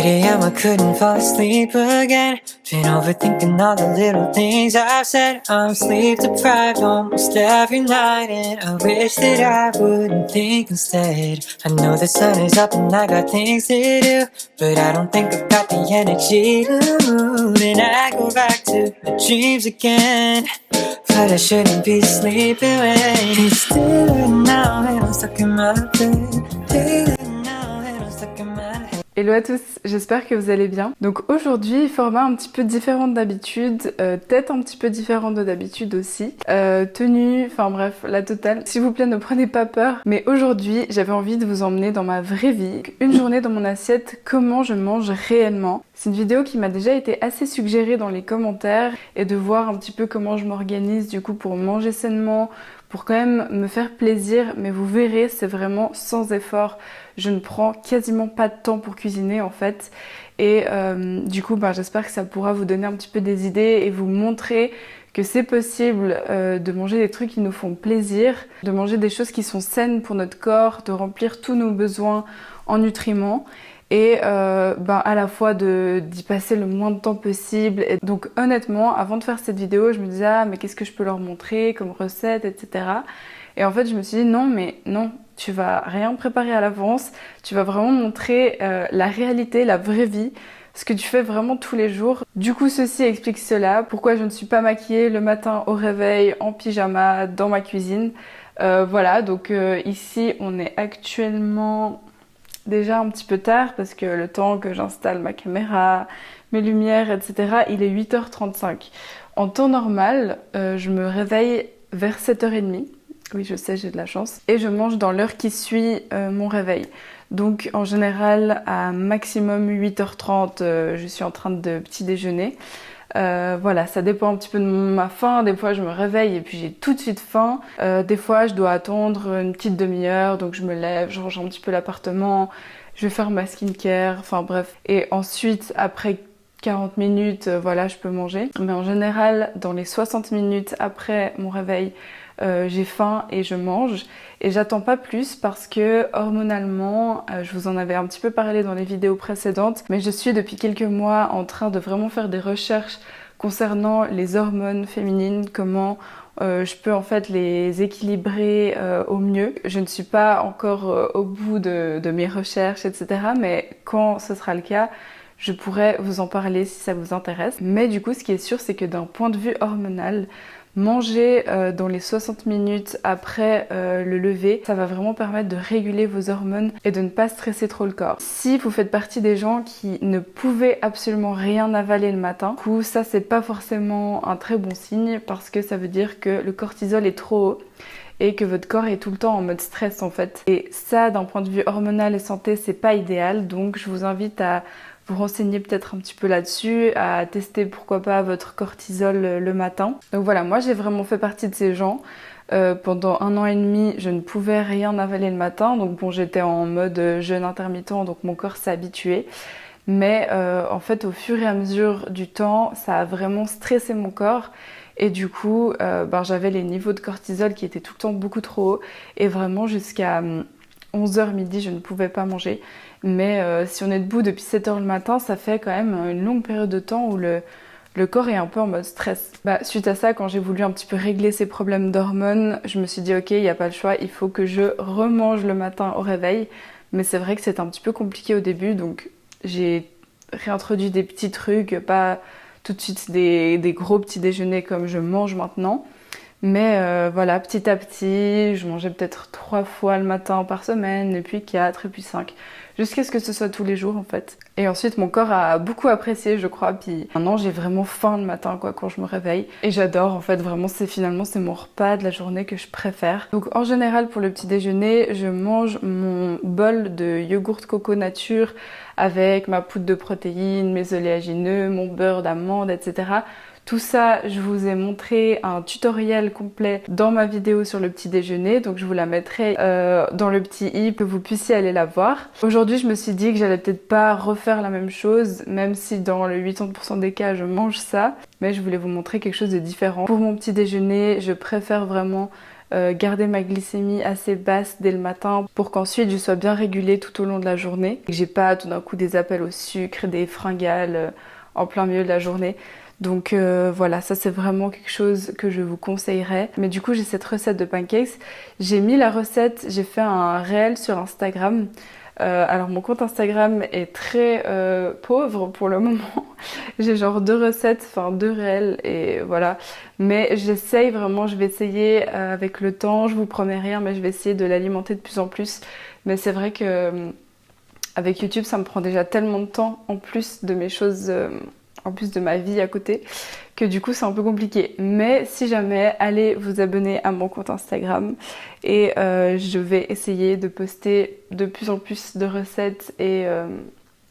8 a.m. I couldn't fall asleep again. Been overthinking all the little things I've said. I'm sleep deprived almost every night, and I wish that I wouldn't think instead. I know the sun is up and I got things to do, but I don't think I've got the energy to move. And I go back to my dreams again, but I shouldn't be sleeping when it's daylight now and I'm stuck in my bed. Daylight now and I'm stuck in my head. Hello à tous, j'espère que vous allez bien. Donc aujourd'hui, format un petit peu différent d'habitude, tête un petit peu différente de d'habitude aussi, tenue, enfin bref, la totale. S'il vous plaît, ne prenez pas peur, mais aujourd'hui, j'avais envie de vous emmener dans ma vraie vie. Une journée dans mon assiette, comment je mange réellement. C'est une vidéo qui m'a déjà été assez suggérée dans les commentaires et de voir un petit peu comment je m'organise du coup pour manger sainement, pour quand même me faire plaisir, mais vous verrez, c'est vraiment sans effort. Je ne prends quasiment pas de temps pour cuisiner en fait. Et du coup, j'espère que ça pourra vous donner un petit peu des idées et vous montrer que c'est possible de manger des trucs qui nous font plaisir, de manger des choses qui sont saines pour notre corps, de remplir tous nos besoins en nutriments. Et à la fois d'y passer le moins de temps possible. Et donc honnêtement, avant de faire cette vidéo, je me disais mais qu'est-ce que je peux leur montrer comme recette, etc. Et en fait, je me suis dit non, tu vas rien préparer à l'avance. Tu vas vraiment montrer la réalité, la vraie vie, ce que tu fais vraiment tous les jours. Du coup, ceci explique cela. Pourquoi je ne suis pas maquillée le matin au réveil, en pyjama, dans ma cuisine. Voilà, donc ici, on est actuellement déjà un petit peu tard parce que le temps que j'installe ma caméra, mes lumières, etc., il est 8h35. En temps normal, je me réveille vers 7h30. Oui, je sais, j'ai de la chance. Et je mange dans l'heure qui suit mon réveil. Donc en général, à maximum 8h30, je suis en train de petit déjeuner. Voilà, ça dépend un petit peu de ma faim. Des fois, je me réveille et puis j'ai tout de suite faim. Des fois, je dois attendre une petite demi-heure, donc je me lève, je range un petit peu l'appartement, je vais faire ma skincare, enfin bref. Et ensuite, après 40 minutes, voilà, je peux manger. Mais en général, dans les 60 minutes après mon réveil, j'ai faim et je mange. Et j'attends pas plus parce que hormonalement, je vous en avais un petit peu parlé dans les vidéos précédentes, mais je suis depuis quelques mois en train de vraiment faire des recherches concernant les hormones féminines, comment je peux en fait les équilibrer au mieux. Je ne suis pas encore au bout de mes recherches, etc. Mais quand ce sera le cas, je pourrais vous en parler si ça vous intéresse. Mais du coup, ce qui est sûr, c'est que d'un point de vue hormonal, manger dans les 60 minutes après le lever, ça va vraiment permettre de réguler vos hormones et de ne pas stresser trop le corps. Si vous faites partie des gens qui ne pouvaient absolument rien avaler le matin, du coup ça c'est pas forcément un très bon signe parce que ça veut dire que le cortisol est trop haut et que votre corps est tout le temps en mode stress en fait. Et ça, d'un point de vue hormonal et santé, c'est pas idéal, donc je vous invite à vous renseigner peut-être un petit peu là-dessus, à tester pourquoi pas votre cortisol le matin. Donc voilà, moi j'ai vraiment fait partie de ces gens. Pendant 1 an et demi, je ne pouvais rien avaler le matin, donc bon, j'étais en mode jeûne intermittent, donc mon corps s'est habitué. Mais en fait, au fur et à mesure du temps, ça a vraiment stressé mon corps. Et du coup, j'avais les niveaux de cortisol qui étaient tout le temps beaucoup trop hauts. Et vraiment, jusqu'à 11h midi, je ne pouvais pas manger. Mais si on est debout depuis 7h le matin, ça fait quand même une longue période de temps où le corps est un peu en mode stress. Suite à ça, quand j'ai voulu un petit peu régler ces problèmes d'hormones, je me suis dit ok, il n'y a pas le choix, il faut que je remange le matin au réveil. Mais c'est vrai que c'était un petit peu compliqué au début, donc j'ai réintroduit des petits trucs, pas tout de suite des gros petits déjeuners comme je mange maintenant. Mais voilà, petit à petit, je mangeais peut-être 3 fois le matin par semaine, et puis 4, et puis 5, jusqu'à ce que ce soit tous les jours en fait. Et ensuite, mon corps a beaucoup apprécié, je crois, puis maintenant j'ai vraiment faim le matin quand je me réveille. Et j'adore en fait, vraiment, c'est mon repas de la journée que je préfère. Donc en général, pour le petit déjeuner, je mange mon bol de yogourt coco nature avec ma poudre de protéines, mes oléagineux, mon beurre d'amande, etc. Tout ça, je vous ai montré un tutoriel complet dans ma vidéo sur le petit déjeuner, donc je vous la mettrai dans le petit i que vous puissiez aller la voir. Aujourd'hui, je me suis dit que j'allais peut-être pas refaire la même chose, même si dans le 80% des cas, je mange ça, mais je voulais vous montrer quelque chose de différent. Pour mon petit déjeuner, je préfère vraiment garder ma glycémie assez basse dès le matin pour qu'ensuite je sois bien régulée tout au long de la journée et que j'ai pas tout d'un coup des appels au sucre, des fringales en plein milieu de la journée. Donc voilà, ça c'est vraiment quelque chose que je vous conseillerais. Mais du coup j'ai cette recette de pancakes. J'ai mis la recette, j'ai fait un réel sur Instagram. Alors mon compte Instagram est très pauvre pour le moment. J'ai genre 2 recettes, enfin 2 réels et voilà. Mais j'essaye vraiment, je vais essayer avec le temps. Je vous promets rien, mais je vais essayer de l'alimenter de plus en plus. Mais c'est vrai que avec YouTube, ça me prend déjà tellement de temps en plus de mes choses, en plus de ma vie à côté, que du coup c'est un peu compliqué. Mais si jamais, allez vous abonner à mon compte Instagram et je vais essayer de poster de plus en plus de recettes et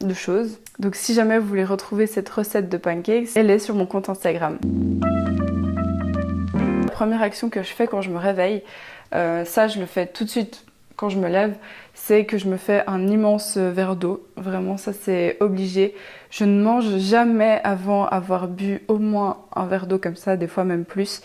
de choses. Donc si jamais vous voulez retrouver cette recette de pancakes, elle est sur mon compte Instagram. La première action que je fais quand je me réveille, ça je le fais tout de suite quand je me lève, c'est que je me fais un immense verre d'eau. Vraiment, ça c'est obligé. Je ne mange jamais avant avoir bu au moins un verre d'eau comme ça, des fois même plus,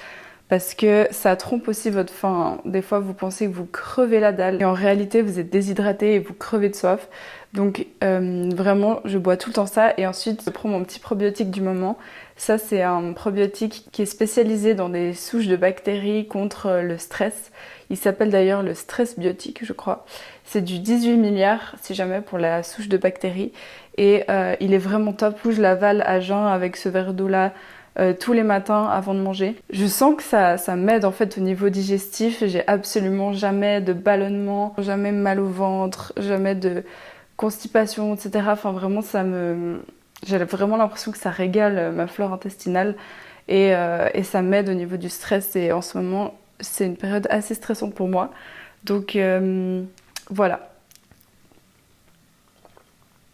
parce que ça trompe aussi votre faim. Des fois, vous pensez que vous crevez la dalle et en réalité, vous êtes déshydraté et vous crevez de soif. Donc vraiment, je bois tout le temps ça et ensuite, je prends mon petit probiotique du moment. Ça, c'est un probiotique qui est spécialisé dans des souches de bactéries contre le stress. Il s'appelle d'ailleurs le stress biotique, je crois. C'est du 18 milliards, si jamais, pour la souche de bactéries. Et il est vraiment top. Je l'avale à jeun avec ce verre d'eau-là tous les matins avant de manger. Je sens que ça m'aide en fait au niveau digestif. J'ai absolument jamais de ballonnement, jamais mal au ventre, jamais de constipation, etc. Enfin vraiment, j'ai vraiment l'impression que ça régale ma flore intestinale et ça m'aide au niveau du stress. Et en ce moment, c'est une période assez stressante pour moi. Donc voilà.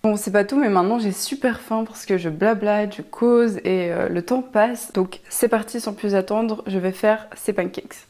Bon, c'est pas tout, mais maintenant j'ai super faim parce que je blablate, je cause et le temps passe. Donc c'est parti, sans plus attendre, je vais faire ces pancakes.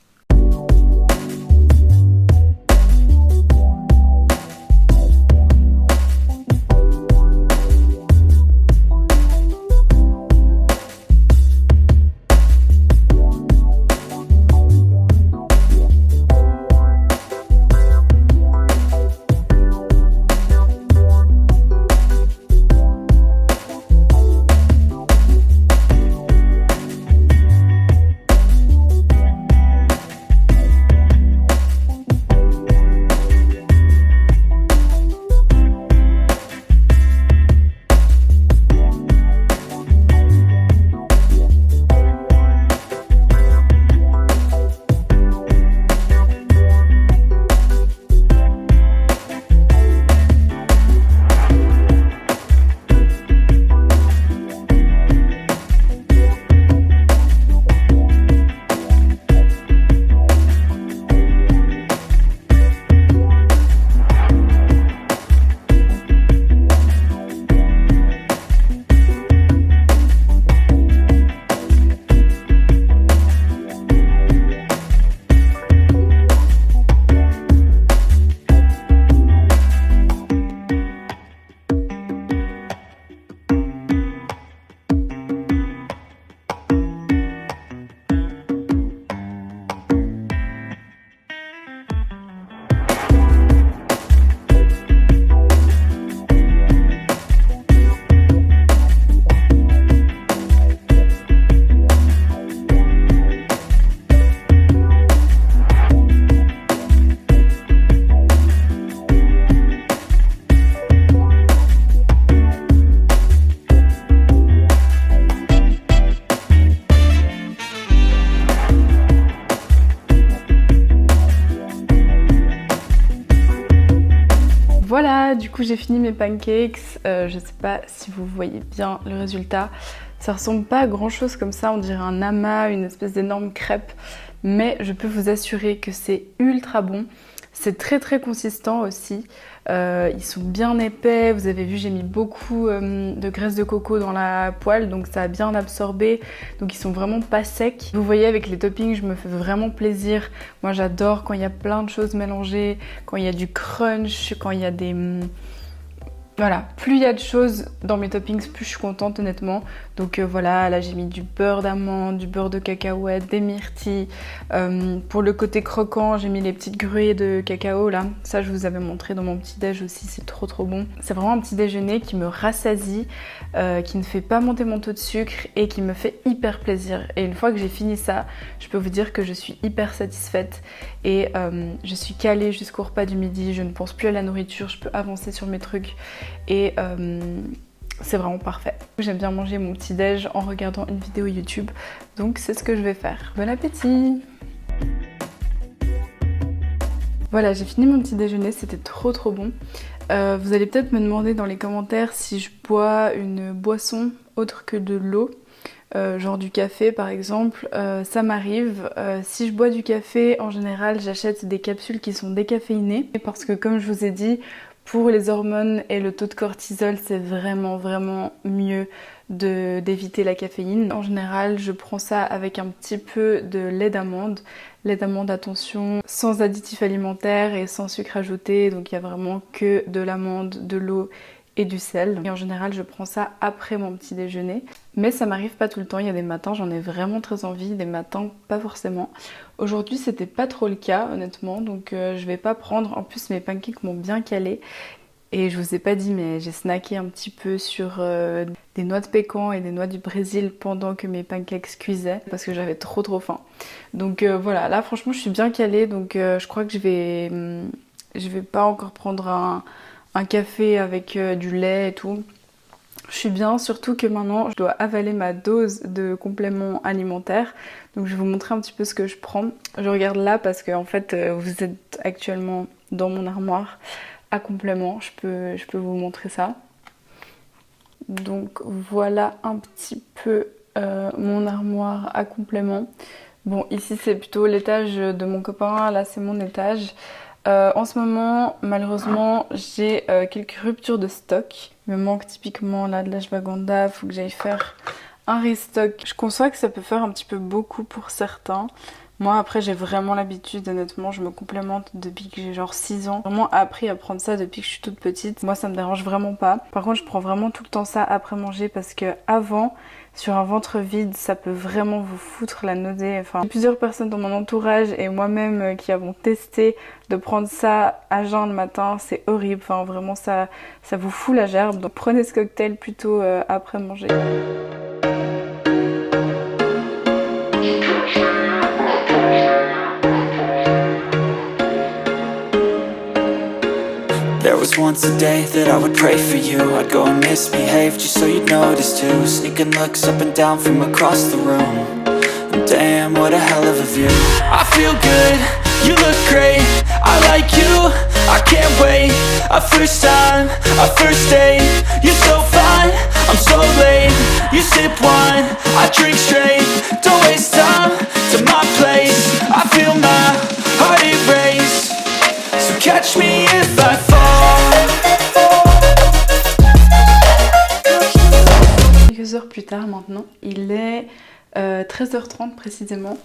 Voilà, du coup j'ai fini mes pancakes. Je sais pas si vous voyez bien le résultat. Ça ressemble pas à grand chose comme ça, on dirait un amas, une espèce d'énorme crêpe. Mais je peux vous assurer que c'est ultra bon. C'est très très consistant aussi. Ils sont bien épais. Vous avez vu, j'ai mis beaucoup de graisse de coco dans la poêle, donc ça a bien absorbé. Donc ils sont vraiment pas secs. Vous voyez, avec les toppings, je me fais vraiment plaisir. Moi j'adore quand il y a plein de choses mélangées, quand il y a du crunch, quand il y a des Voilà, plus il y a de choses dans mes toppings, plus je suis contente honnêtement. Donc voilà, là j'ai mis du beurre d'amande, du beurre de cacahuète, des myrtilles. Pour le côté croquant, j'ai mis les petites gruées de cacao là. Ça je vous avais montré dans mon petit déj aussi, c'est trop bon. C'est vraiment un petit déjeuner qui me rassasie, qui ne fait pas monter mon taux de sucre et qui me fait hyper plaisir. Et une fois que j'ai fini ça, je peux vous dire que je suis hyper satisfaite et je suis calée jusqu'au repas du midi. Je ne pense plus à la nourriture, je peux avancer sur mes trucs. Et c'est vraiment parfait. J'aime bien manger mon petit déj en regardant une vidéo YouTube, donc c'est ce que je vais faire. Bon appétit! Voilà, j'ai fini mon petit déjeuner, c'était trop bon. Vous allez peut-être me demander dans les commentaires si je bois une boisson autre que de l'eau, genre du café par exemple. Ça m'arrive. Si je bois du café, en général j'achète des capsules qui sont décaféinées parce que comme je vous ai dit, pour les hormones et le taux de cortisol, c'est vraiment mieux d'éviter la caféine. En général, je prends ça avec un petit peu de lait d'amande. Lait d'amande, attention, sans additifs alimentaires et sans sucre ajouté. Donc il y a vraiment que de l'amande, de l'eau et du sel. Et en général, je prends ça après mon petit déjeuner. Mais ça m'arrive pas tout le temps. Il y a des matins, j'en ai vraiment très envie. Des matins, pas forcément. Aujourd'hui, c'était pas trop le cas, honnêtement. Donc je vais pas prendre. En plus, mes pancakes m'ont bien calé. Et je vous ai pas dit, mais j'ai snacké un petit peu sur des noix de pécan et des noix du Brésil pendant que mes pancakes cuisaient parce que j'avais trop faim. Donc voilà, là franchement je suis bien calée, donc je crois que je vais pas encore prendre un café avec du lait et tout. Je suis bien, surtout que maintenant je dois avaler ma dose de compléments alimentaires. Donc je vais vous montrer un petit peu ce que je prends. Je regarde là parce que en fait vous êtes actuellement dans mon armoire à compléments, je peux vous montrer ça. Donc voilà un petit peu mon armoire à compléments. Bon, ici c'est plutôt l'étage de mon copain, là c'est mon étage. En ce moment, malheureusement, j'ai quelques ruptures de stock. Il me manque typiquement là de l'ashwagandha, il faut que j'aille faire un restock. Je conçois que ça peut faire un petit peu beaucoup pour certains. Moi après j'ai vraiment l'habitude, honnêtement je me complémente depuis que j'ai genre 6 ans. J'ai vraiment appris à prendre ça depuis que je suis toute petite. Moi ça me dérange vraiment pas. Par contre je prends vraiment tout le temps ça après manger parce que avant, sur un ventre vide, ça peut vraiment vous foutre la nausée. Enfin, plusieurs personnes dans mon entourage et moi-même qui avons testé de prendre ça à jeun le matin, c'est horrible. Enfin vraiment ça vous fout la gerbe. Donc prenez ce cocktail plutôt après manger. There was once a day that I would pray for you. I'd go and misbehave just so you'd notice too. Sneaking looks up and down from across the room. And damn, what a hell of a view. I feel good, you look great. I like you, I can't wait. A first time, a first date. You're so fine, I'm so late. You sip wine, I drink straight. Don't waste time to my place. I feel my heart erase. So catch me if I fall. Quelques heures plus tard maintenant, il est 13h30 précisément.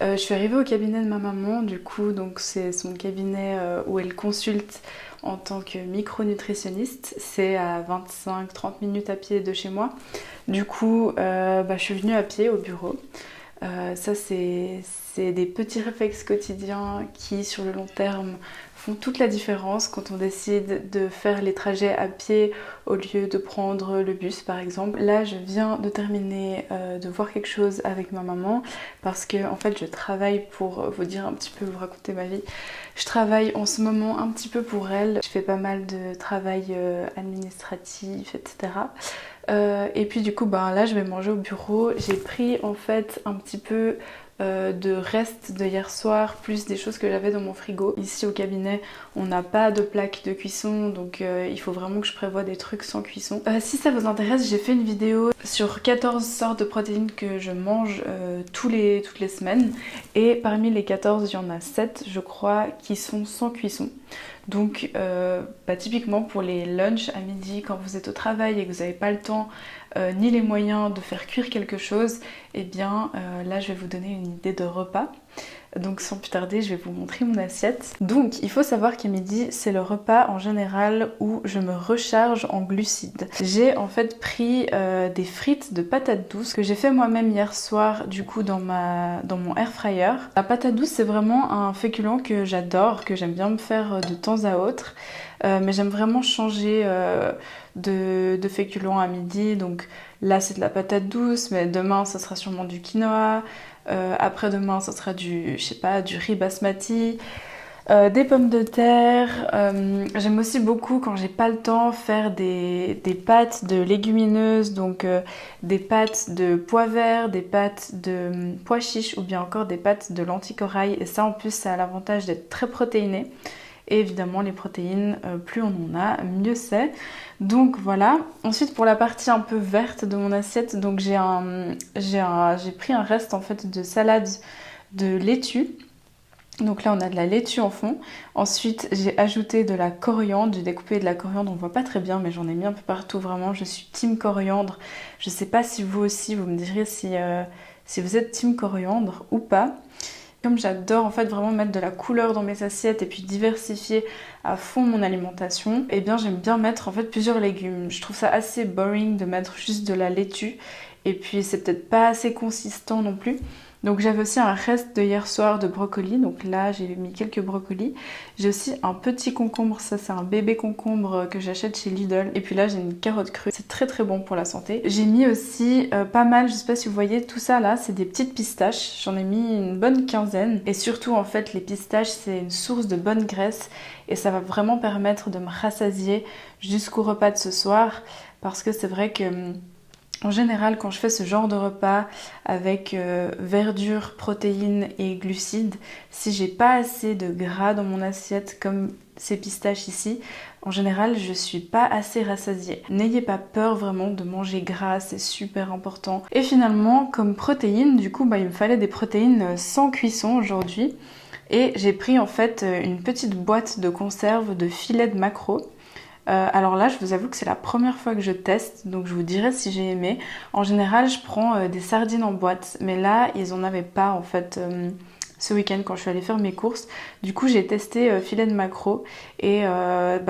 Je suis arrivée au cabinet de ma maman, du coup, donc c'est son cabinet où elle consulte en tant que micronutritionniste. C'est à 25-30 minutes à pied de chez moi. Du coup, je suis venue à pied au bureau. Ça, c'est des petits réflexes quotidiens qui, sur le long terme, font toute la différence quand on décide de faire les trajets à pied au lieu de prendre le bus par exemple. Là je viens de terminer de voir quelque chose avec ma maman parce que en fait je travaille, pour vous dire un petit peu, vous raconter ma vie, je travaille en ce moment un petit peu pour elle. Je fais pas mal de travail administratif, etc. Et puis du coup là je vais manger au bureau. J'ai pris en fait un petit peu de restes de hier soir, plus des choses que j'avais dans mon frigo. Ici au cabinet on n'a pas de plaque de cuisson, donc il faut vraiment que je prévoie des trucs sans cuisson. Si ça vous intéresse, j'ai fait une vidéo sur 14 sortes de protéines que je mange toutes les semaines, et parmi les 14 il y en a 7 je crois qui sont sans cuisson. Donc typiquement pour les lunchs à midi quand vous êtes au travail et que vous n'avez pas le temps ni les moyens de faire cuire quelque chose, et bien là je vais vous donner une idée de repas. Donc sans plus tarder, je vais vous montrer mon assiette. Donc il faut savoir qu'à midi, c'est le repas en général où je me recharge en glucides. J'ai en fait pris des frites de patates douces que j'ai fait moi-même hier soir du coup dans mon air fryer. La patate douce, c'est vraiment un féculent que j'adore, que j'aime bien me faire de temps à autre. Mais j'aime vraiment changer de féculent à midi. Donc là, c'est de la patate douce, mais demain, ça sera sûrement du quinoa. Après-demain, ça sera du riz basmati. Des pommes de terre. J'aime aussi beaucoup, quand j'ai pas le temps, faire des pâtes de légumineuses, donc des pâtes de pois verts, des pâtes de pois chiches ou bien encore des pâtes de lentilles corail. Et ça, en plus, ça a l'avantage d'être très protéiné. Et évidemment, les protéines, plus on en a, mieux c'est. Donc voilà. Ensuite, pour la partie un peu verte de mon assiette, donc j'ai pris un reste en fait de salade de laitue. Donc là, on a de la laitue en fond. Ensuite, j'ai ajouté de la coriandre. J'ai découpé de la coriandre, on voit pas très bien, mais j'en ai mis un peu partout. Vraiment, je suis team coriandre. Je sais pas si vous aussi, vous me direz si vous êtes team coriandre ou pas. Comme j'adore en fait vraiment mettre de la couleur dans mes assiettes et puis diversifier à fond mon alimentation, eh bien j'aime bien mettre en fait plusieurs légumes. Je trouve ça assez boring de mettre juste de la laitue et puis c'est peut-être pas assez consistant non plus. Donc j'avais aussi un reste de hier soir de brocoli, donc là j'ai mis quelques brocolis. J'ai aussi un petit concombre, ça c'est un bébé concombre que j'achète chez Lidl. Et puis là j'ai une carotte crue, c'est très très bon pour la santé. J'ai mis aussi pas mal, je sais pas si vous voyez tout ça là, c'est des petites pistaches. J'en ai mis une bonne quinzaine. Et surtout en fait les pistaches c'est une source de bonne graisse et ça va vraiment permettre de me rassasier jusqu'au repas de ce soir. Parce que c'est vrai que en général, quand je fais ce genre de repas avec verdure, protéines et glucides, si j'ai pas assez de gras dans mon assiette comme ces pistaches ici, en général, je suis pas assez rassasiée. N'ayez pas peur vraiment de manger gras, c'est super important. Et finalement, comme protéines, du coup, il me fallait des protéines sans cuisson aujourd'hui. Et j'ai pris en fait une petite boîte de conserve de filets de maquereau. Alors là, je vous avoue que c'est la première fois que je teste, donc je vous dirai si j'ai aimé. En général, je prends des sardines en boîte, mais là, ils en avaient pas en fait ce week-end quand je suis allée faire mes courses. Du coup, j'ai testé filet de maquereau et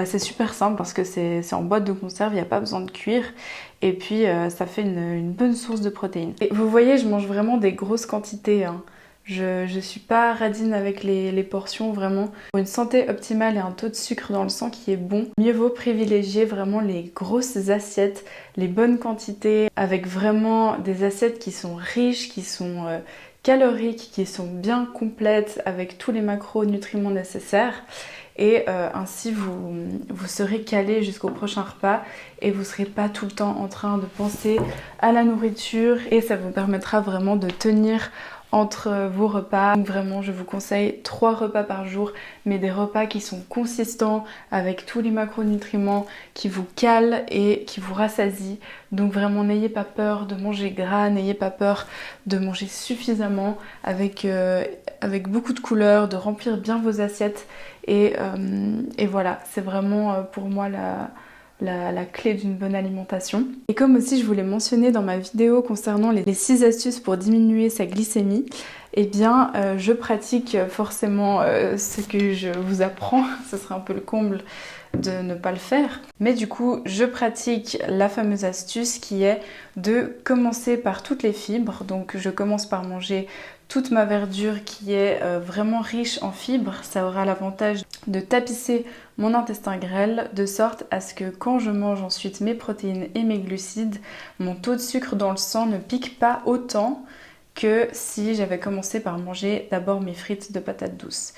c'est super simple parce que c'est en boîte de conserve, il n'y a pas besoin de cuire. Et puis, ça fait une bonne source de protéines. Et vous voyez, je mange vraiment des grosses quantités, hein. Je suis pas radine avec les portions, vraiment. Pour une santé optimale et un taux de sucre dans le sang qui est bon, mieux vaut privilégier vraiment les grosses assiettes, les bonnes quantités, avec vraiment des assiettes qui sont riches, qui sont caloriques, qui sont bien complètes, avec tous les macronutriments nécessaires. Et ainsi, vous serez calé jusqu'au prochain repas et vous ne serez pas tout le temps en train de penser à la nourriture. Et ça vous permettra vraiment de tenir entre vos repas. Donc vraiment, je vous conseille 3 repas par jour, mais des repas qui sont consistants avec tous les macronutriments, qui vous calent et qui vous rassasient. Donc vraiment, n'ayez pas peur de manger gras, n'ayez pas peur de manger suffisamment avec beaucoup de couleurs, de remplir bien vos assiettes. Et voilà, c'est vraiment pour moi la clé d'une bonne alimentation. Et comme aussi je vous l'ai mentionné dans ma vidéo concernant les 6 astuces pour diminuer sa glycémie, eh bien je pratique forcément ce que je vous apprends. Ce serait un peu le comble de ne pas le faire. Mais du coup, je pratique la fameuse astuce qui est de commencer par toutes les fibres. Donc je commence par manger toute ma verdure qui est vraiment riche en fibres. Ça aura l'avantage de tapisser mon intestin grêle de sorte à ce que quand je mange ensuite mes protéines et mes glucides, mon taux de sucre dans le sang ne pique pas autant que si j'avais commencé par manger d'abord mes frites de patates douces.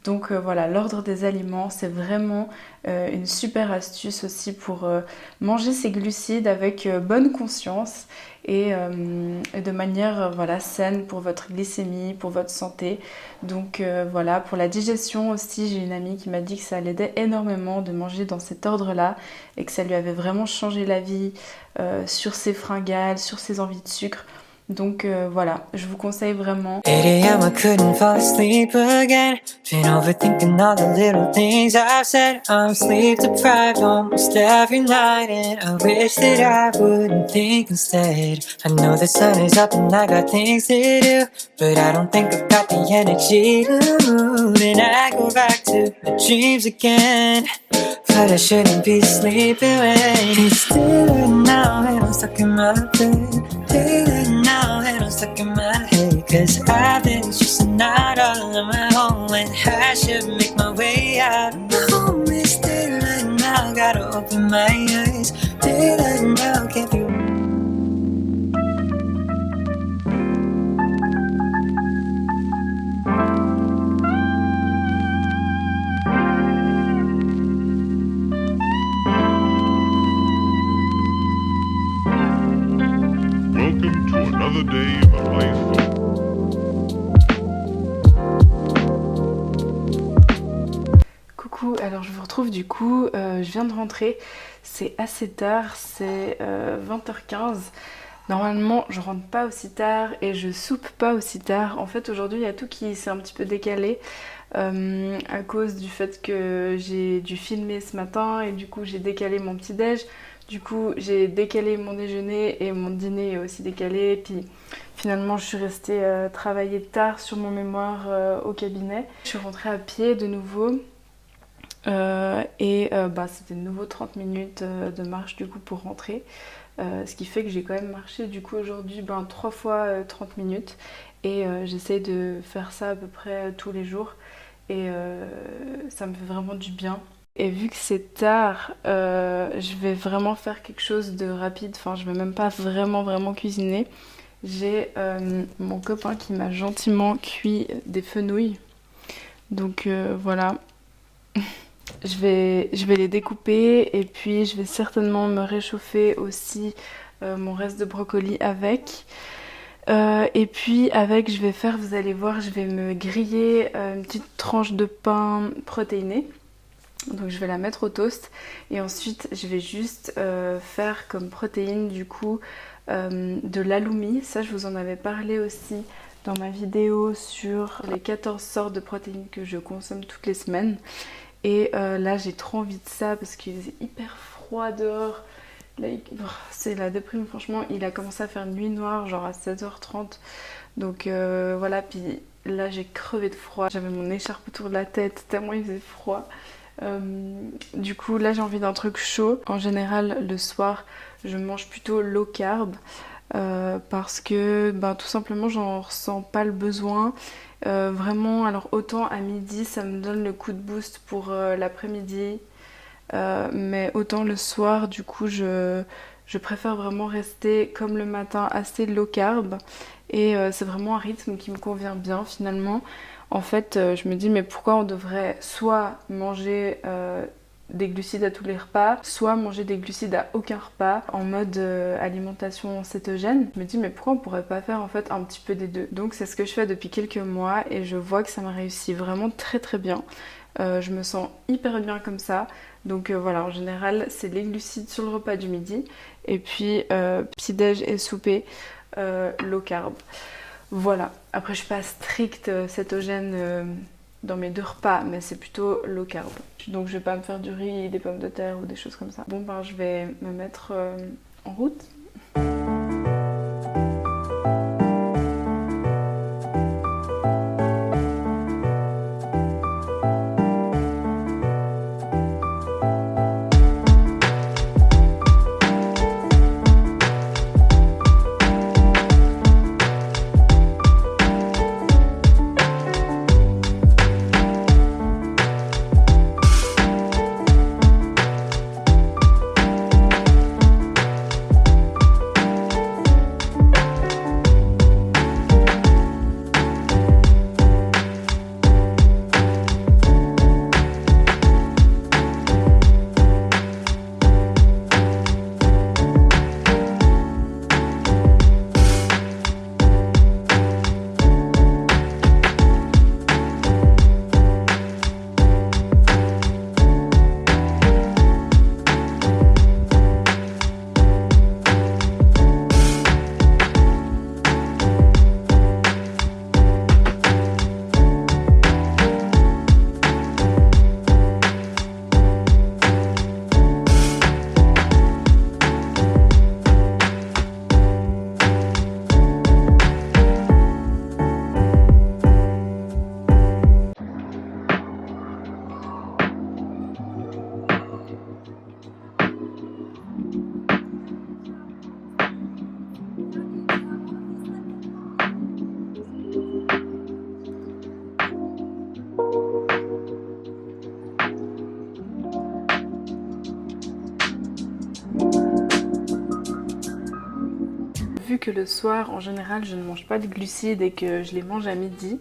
Donc voilà, l'ordre des aliments, c'est vraiment une super astuce aussi pour manger ses glucides avec bonne conscience et de manière saine pour votre glycémie, pour votre santé. Donc voilà, pour la digestion aussi, j'ai une amie qui m'a dit que ça l'aidait énormément de manger dans cet ordre-là et que ça lui avait vraiment changé la vie sur ses fringales, sur ses envies de sucre. Donc voilà, je vous conseille vraiment. 8 a.m. I couldn't fall asleep again. Been overthinking all the little things I've said. I'm sleep deprived almost every night, and I wish that I wouldn't think instead. I know the sun is up and I got things to do, but I don't think I've got the energy to move. And I go back to my dreams again, but I shouldn't be sleeping when it's daylight now and I'm stuck in my bed. Daylight now and I'm stuck in my head, 'cause I've been stressing out all on my own when I should make my way out. Home is daylight now, gotta open my eyes. Daylight now, can't be. Welcome to another day in the life of... Coucou, alors je vous retrouve du coup, je viens de rentrer, c'est assez tard, c'est 20h15. Normalement je rentre pas aussi tard et je soupe pas aussi tard. En fait aujourd'hui il y a tout qui s'est un petit peu décalé à cause du fait que j'ai dû filmer ce matin et du coup j'ai décalé mon petit déj. Du coup j'ai décalé mon déjeuner et mon dîner est aussi décalé. Puis finalement je suis restée travailler tard sur mon mémoire au cabinet. Je suis rentrée à pied de nouveau. C'était de nouveau 30 minutes de marche du coup pour rentrer, ce qui fait que j'ai quand même marché du coup aujourd'hui 3 fois 30 minutes et j'essaye de faire ça à peu près tous les jours et ça me fait vraiment du bien. Et vu que c'est tard, je vais vraiment faire quelque chose de rapide, enfin je vais même pas vraiment cuisiner. J'ai mon copain qui m'a gentiment cuit des fenouils, donc voilà. Je vais les découper et puis je vais certainement me réchauffer aussi mon reste de brocoli avec. Et puis avec, je vais faire, vous allez voir, je vais me griller une petite tranche de pain protéiné. Donc je vais la mettre au toast et ensuite je vais juste faire comme protéine du coup de l'halloumi. Ça je vous en avais parlé aussi dans ma vidéo sur les 14 sortes de protéines que je consomme toutes les semaines. Et là j'ai trop envie de ça parce qu'il faisait hyper froid dehors. Là, c'est la déprime franchement. Il a commencé à faire nuit noire genre à 16h30. Donc voilà, puis là j'ai crevé de froid. J'avais mon écharpe autour de la tête tellement il faisait froid. Du coup là j'ai envie d'un truc chaud. En général le soir je mange plutôt low carb parce que tout simplement j'en ressens pas le besoin. Vraiment, alors autant à midi ça me donne le coup de boost pour l'après-midi, mais autant le soir du coup je préfère vraiment rester comme le matin assez low carb et c'est vraiment un rythme qui me convient bien finalement. En fait je me dis mais pourquoi on devrait soit manger des glucides à tous les repas, soit manger des glucides à aucun repas en mode alimentation cétogène. Je me dis mais pourquoi on pourrait pas faire en fait un petit peu des deux. Donc c'est ce que je fais depuis quelques mois et je vois que ça m'a réussi vraiment très bien. Je me sens hyper bien comme ça. Donc voilà, en général c'est les glucides sur le repas du midi et puis petit déj et souper low carb. Voilà, après je suis pas stricte cétogène dans mes 2 repas, mais c'est plutôt low carb. Donc je vais pas me faire du riz, des pommes de terre ou des choses comme ça. Bon je vais me mettre en route. vu que le soir, en général, je ne mange pas de glucides et que je les mange à midi,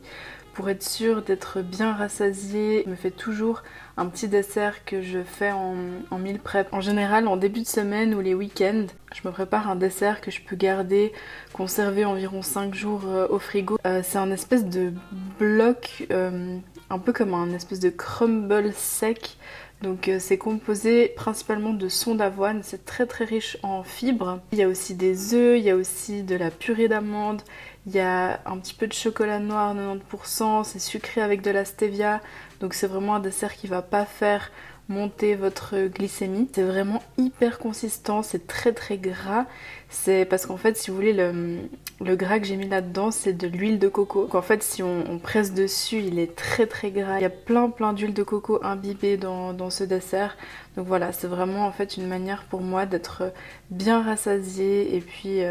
pour être sûre d'être bien rassasiée, je me fais toujours un petit dessert que je fais en meal prep. En général, en début de semaine ou les week-ends, je me prépare un dessert que je peux garder, conserver environ 5 jours au frigo. C'est un espèce de bloc, un peu comme un espèce de crumble sec. Donc c'est composé principalement de son d'avoine, c'est très très riche en fibres. Il y a aussi des œufs, il y a aussi de la purée d'amandes, il y a un petit peu de chocolat noir 90%, c'est sucré avec de la stevia. Donc c'est vraiment un dessert qui va pas faire monter votre glycémie. C'est vraiment hyper consistant, c'est très très gras. C'est parce qu'en fait, si vous voulez, le gras que j'ai mis là-dedans, c'est de l'huile de coco. Donc en fait, si on presse dessus, il est très très gras. Il y a plein d'huile de coco imbibée dans ce dessert. Donc voilà, c'est vraiment en fait une manière pour moi d'être bien rassasiée et puis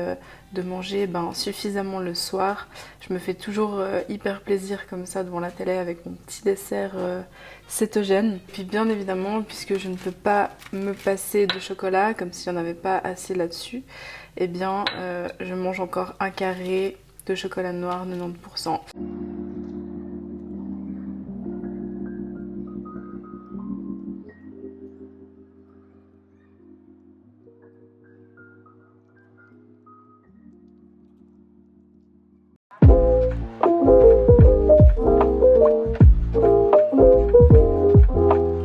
de manger suffisamment le soir. Je me fais toujours hyper plaisir comme ça devant la télé avec mon petit dessert cétogène. Puis bien évidemment, puisque je ne peux pas me passer de chocolat, comme s'il n'y en avait pas assez là-dessus, eh bien je mange encore un carré de chocolat noir 90%.